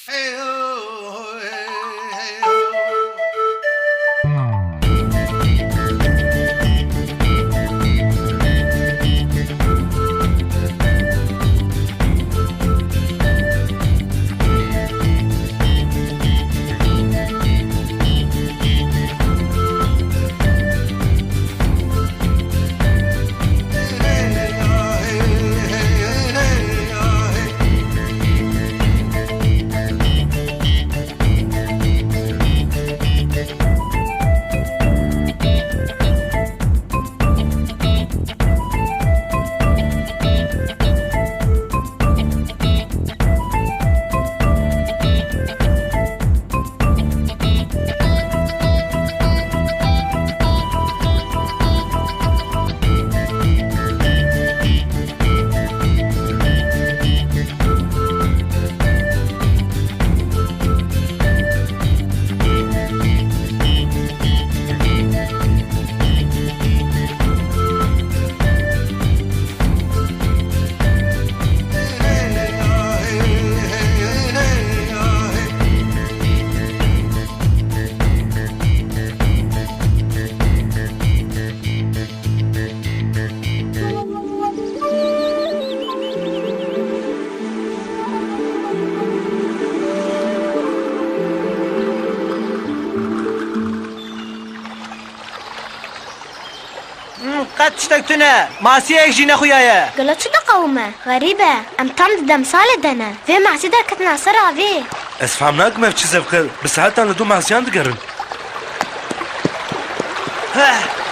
قد تشتكتنا ماسيك جينا خويايا قلت شو قومه غريبة ام تام دم سالة دنا في معسي در كتنا سرا في اسفهمناك ما في چیز بخير بس حتى لدو معسيان دقرن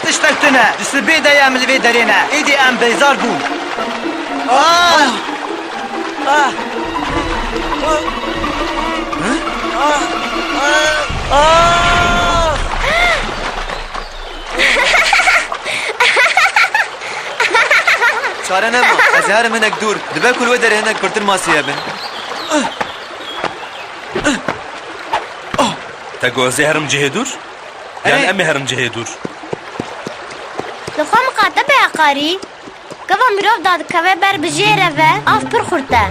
تشتكتنا جس البيدا يعمل في دارينا ايدي ام بيزار بو چاره نما از هر منک دور دبه کل و داره هنک کرتن ماسیه بن تقوزي هرم جهه دور يعني امي هرم جهه دور لخوا مقاطب يقاري قفا مروف داد كوي بر بجيره و اف پر خورته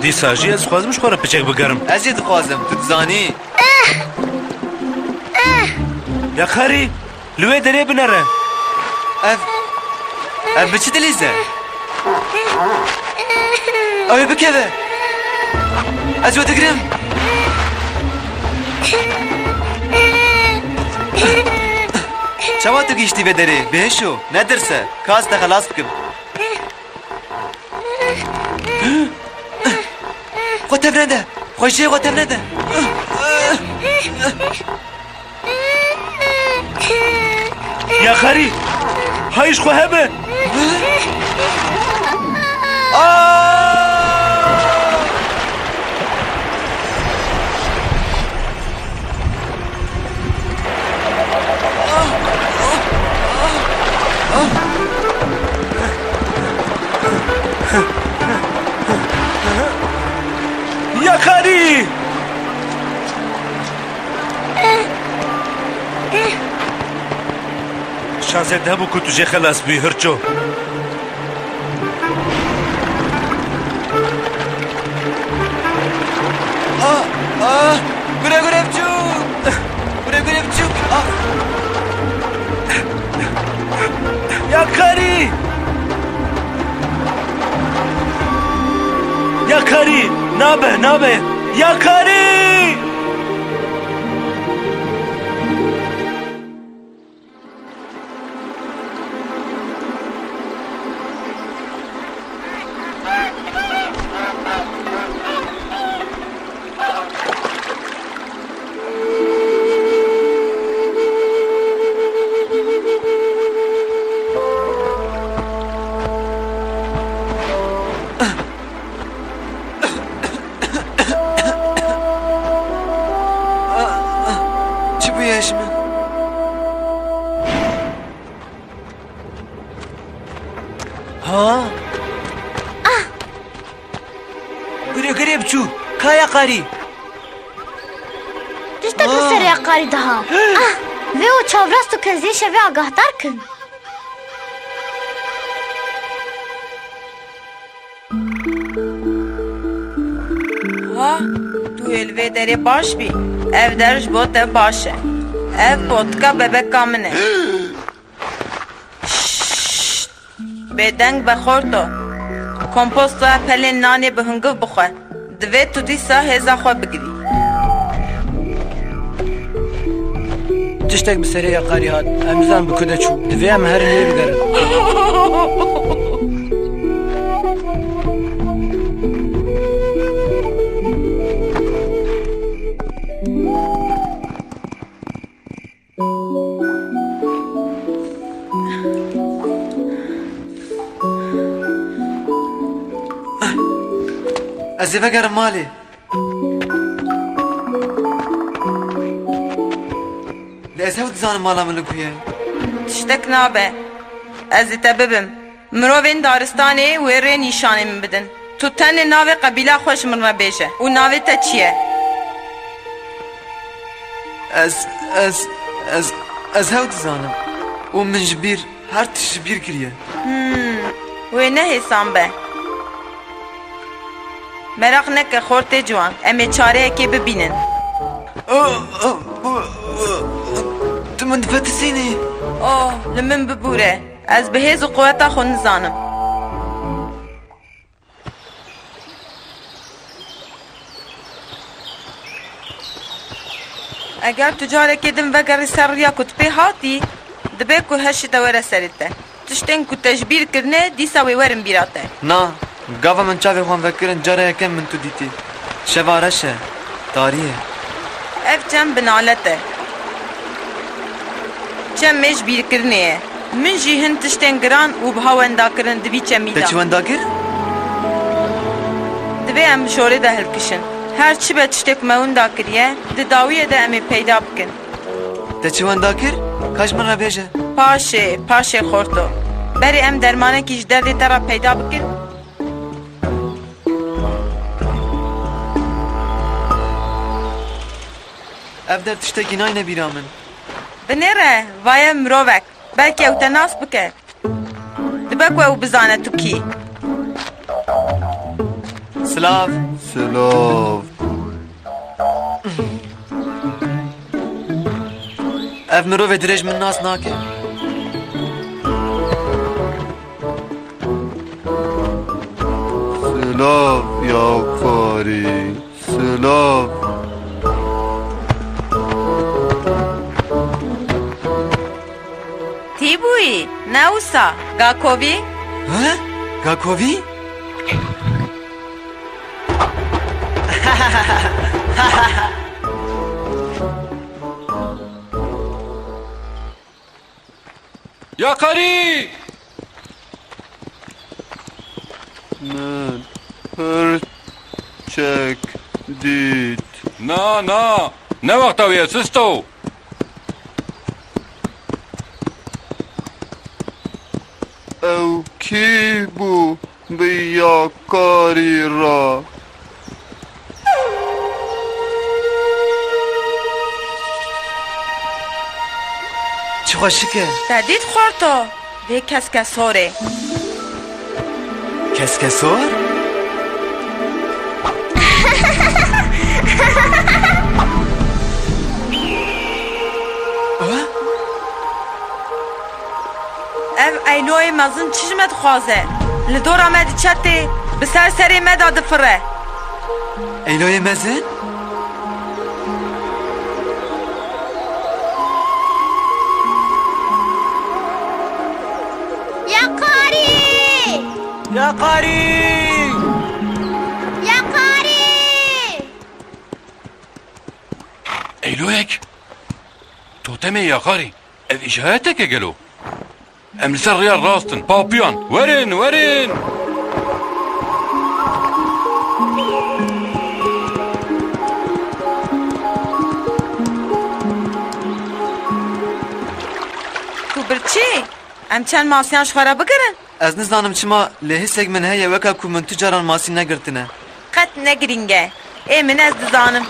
دي ساجي از خوازمش خورا پچک بگرم از یه دخوازم تو تزانی ياكاري لوي دري بنره اف بچه دلیزه اوی بکوه از و دگرم چما تو گیشتی به داره بهشو ندرسه کاس ده خلاص بکم خود تفرنده خوشی خود تفرنده ياكاري هايش خو هبه ياكاري شانس دهبو كنت جي خلاص بي هرچو گره گره بچوک گره گره بچوک ياكاري ياكاري نابه ياكاري سرê biçû. Ka Yakarî. Tiştek li ser Yakarî daha. Vê o çavrast û kezê şevê agahdar kin. Ha, tu elvê derê baş bî. Ev der ji bo te baş e. Ev potka bebeka min e. Bêdeng bexorto. Komposta pelên nanê bi hingiv bixwe. Divê tu dîsa hêza xwe bigirî. Tiştek bi serê Yakarî hat. Em zan bi ku de çû. Divê em herin lê bigerin. Ez ê vegerim malê. Lê ez hev dizanim mala min li ku ye. Tiştek nabe. Ez ê te bibim. Mirovên daristanê wê rê nîşanê min bidin. Tu tenê navê qebîla xwe ji min re bêje. û navê te çi ye? Ez hev dizanim. û min ji bîr her tişt ji bîr kiriye. Wê nehêsan be. Merak neke xortê ciwan. Em ê çareyekê bibînin. Tu min difetisînî. Oh, li min bibûre. Ez bi hêz û quweta xwe nizanim. Eger tu carekê din vegerî ser rêya ku tu pê hatî, dibe ku heşê te were serê te. Tiştên ku te ji bîr kirine dîsa wê werin bîra te. Na, gava min çavê xwan vekirin careyeke min tu dîtî. Şeva reş e, tarî ye. Ev çem binalet e. Çem mêj bîrkirinê ye. Min jî hin tiştên giran û biha wendakirin divî çemî Te da. çi wendakir? Divê em bi şorê de hilkişin. Her çi be tiştek me wenda kiriye, di dawiyê de em ê peyda bikin. Te çi wendakir? Kaç min re bêje? Paşê xorto. Berê em dermanekî ji derdê te ra peyda bikin. Ev der tiştekî nayne bîra min. Binêre, vaye mirovek. Belkî ew te nas bike. Dibe ku ew bizane tu kî. Silav. Silav. Ev mirovê dirêj min nas nake. Silav Yakarî. Silav. Tî bûyî, ne wisa? Gakovî? He? Gakovî? Yakarî! Min hır çek dit. Na, ne wexta wê sisto? Ew kî bû bi Yakarî ra? Çi xweşik e? Te dît xorto. Vê keskesorê. Keskesor? Ev eyloyê mezin çi ji me dixwaze? Li dora me diçetê, bi ser serê me da difire. Eyloyê mezin? Yakarî! Yakarî! Yakarî! Eyloyek! Totemê Yakarî, ev îşayeteke gelo. Em li ser rêya rastin, papiyan. Werin! Tu birçî? Em çend masiyan ji xwe re bigirin? Ez nizanim çima lê hissek min heye weka ku min tu caran masî negirtine. قەت نەگرینگە من ez dizanim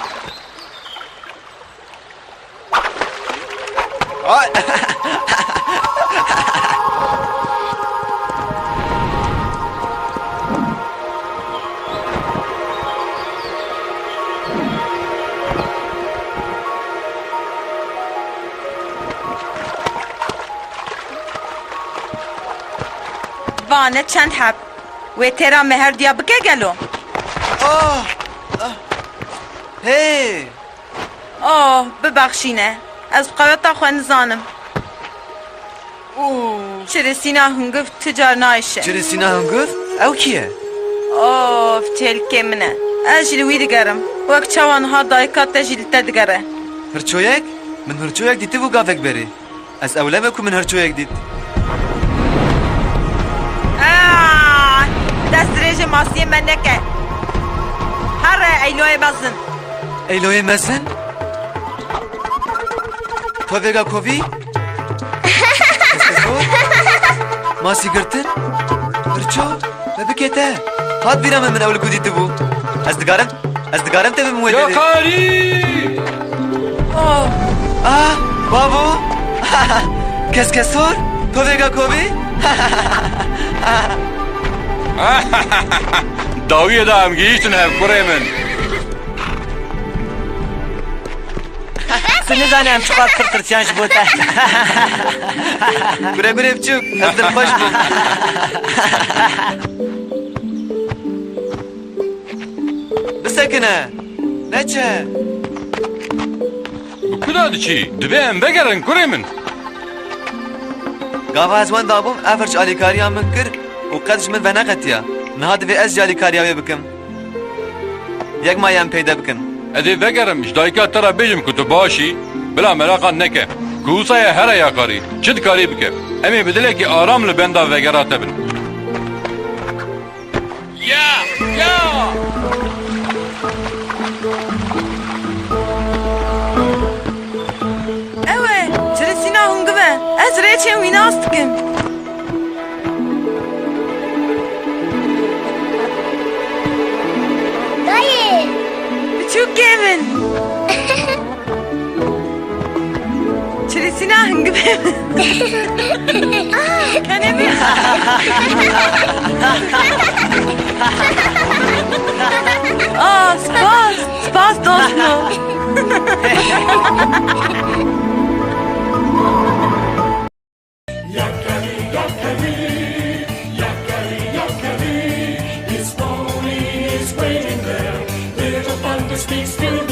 Vane çend heb Wê têra meherdiya bike gelo Hey! Bibexşîne Ez qeweta xwe nizanim Çirisîna hungiv ti car nayişe Çirisîna hungur? Ew kî ye? Têlkê min e Ez jî li wî digerim Wek çawan ha dayika te jî li te digere Hirçoyek? Min hirçoyek dîtibû gavek berê. Ez ewleme ku min hirçoyek dît. Dest dirêjê masiyê me neke Here eyloyê mezin Eyloyê mezin? Tovêga kovî? Masî girtin? Hirço? Me bike te. Hat bîra me min ew li ku dîtibû. Ez digarim te bim wê derê. Yakarî! Babo! Keskesor? Tovêga kovî? Dawiye da em gihîştin hev kurê min. Tu nizane em çiqas qirqirtiyan ji bo te. Gure biçûk. Ez dilxweş bûm. Bisekine. Neçe? Bu kuda diçî? Divê em vegerin kurê min. Gava ez wan dabûm ev hirç alîkariya min kir û qet ji min veneqetiya. Niha divê ez jî alîkariya wê bikim. Yek maye em peyda bikin. Ez ê vegerim ji dayika te re bêjim ku tu başî bila meraqan neke. Ku wisa here yakarî. Çi dikarî bike? Em ê bi dilekî aram li benda vegera te bin. Ya! Ew e çirisîna hungiv e Ez rêçên wî nas dikim Dayı. Biçûkê min Çirisîna hungiv e Kenê min Spas dostum His pony is waiting there. Little thunder speaks to